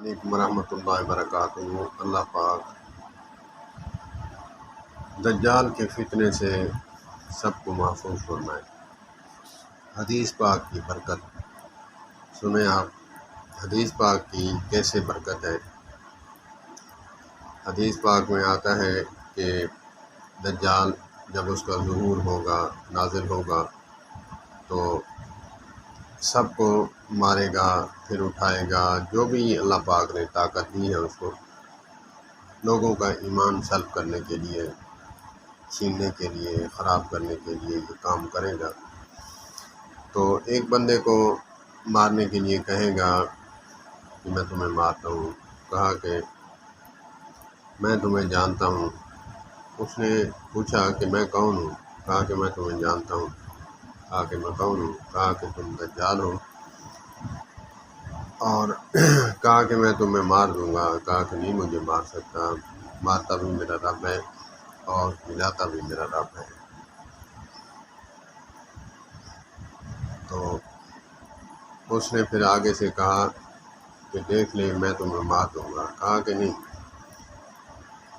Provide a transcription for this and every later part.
علیکم ورحمۃ اللہ وبرکاتہ۔ اللہ پاک دجال کے فتنے سے سب کو محفوظ فرمائے۔ حدیث پاک کی برکت سنیں آپ، حدیث پاک کی کیسے برکت ہے۔ حدیث پاک میں آتا ہے کہ دجال جب اس کا ظہور ہوگا، نازل ہوگا، تو سب کو مارے گا، پھر اٹھائے گا۔ جو بھی اللہ پاک نے طاقت دی ہے اس کو، لوگوں کا ایمان سلب کرنے کے لیے، چھیننے کے لیے، خراب کرنے کے لیے یہ کام کرے گا۔ تو ایک بندے کو مارنے کے لیے کہے گا کہ میں تمہیں مارتا ہوں۔ کہا کہ میں تمہیں جانتا ہوں۔ اس نے پوچھا کہ میں کون ہوں؟ کہا کہ میں تمہیں جانتا ہوں۔ کہا کہ میں کون ہوں؟ کہا کہ تم دجال ہو، اور کہا کہ میں تمہیں مار دوں گا۔ کہا کہ نہیں مجھے مار سکتا، مارتا بھی میرا رب ہے اور ملاتا بھی میرا رب ہے۔ تو اس نے پھر آگے سے کہا کہ دیکھ لے میں تمہیں مار دوں گا۔ کہا کہ نہیں،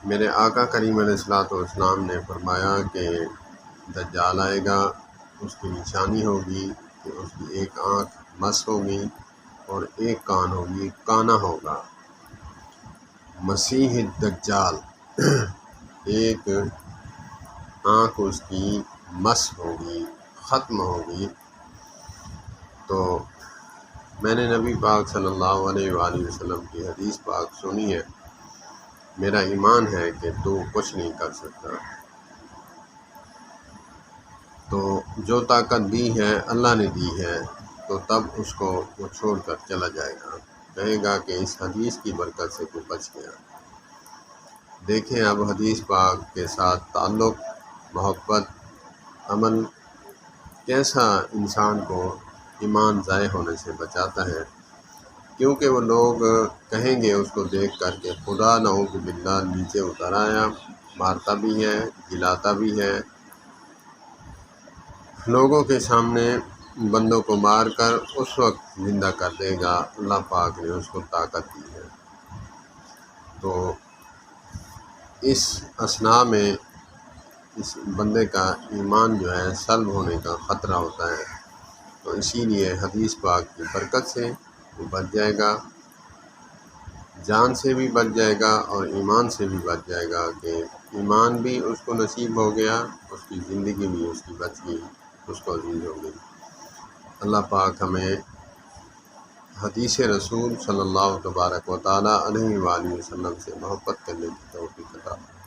میرے آقا کریم علیہ السلام نے فرمایا کہ دجال آئے گا، اس کی نشانی ہوگی کہ اس کی ایک آنکھ مس ہوگی اور ایک کان ہوگی کانا ہوگا۔ مسیح الدجال ایک آنکھ اس کی مس ہوگی، ختم ہوگی۔ تو میں نے نبی پاک صلی اللہ علیہ وآلہ وسلم کی حدیث پاک سنی ہے، میرا ایمان ہے کہ تو کچھ نہیں کر سکتا۔ تو جو طاقت دی ہے اللہ نے دی ہے، تو تب اس کو وہ چھوڑ کر چلا جائے گا، کہے گا کہ اس حدیث کی برکت سے تو بچ گیا۔ دیکھیں اب حدیث پاک کے ساتھ تعلق، محبت، عمل کیسا انسان کو ایمان ضائع ہونے سے بچاتا ہے۔ کیونکہ وہ لوگ کہیں گے اس کو دیکھ کر کے خدا نعوذ باللہ نیچے اتر آیا، مارتا بھی ہے، جلاتا بھی ہے، لوگوں کے سامنے بندوں کو مار کر اس وقت زندہ کر دے گا۔ اللہ پاک نے اس کو طاقت دی ہے۔ تو اس اثناء میں اس بندے کا ایمان جو ہے سلب ہونے کا خطرہ ہوتا ہے۔ تو اسی لیے حدیث پاک کی برکت سے وہ بچ جائے گا، جان سے بھی بچ جائے گا اور ایمان سے بھی بچ جائے گا، کہ ایمان بھی اس کو نصیب ہو گیا، اس کی زندگی بھی اس کی بچ گئی، اس کو عزیز ہو گئی۔ اللہ پاک ہمیں حدیث رسول صلی اللہ تبارک و تعالیٰ علیہ وآلہ وسلم سے محبت کرنے کی توفیق عطا فرمائے۔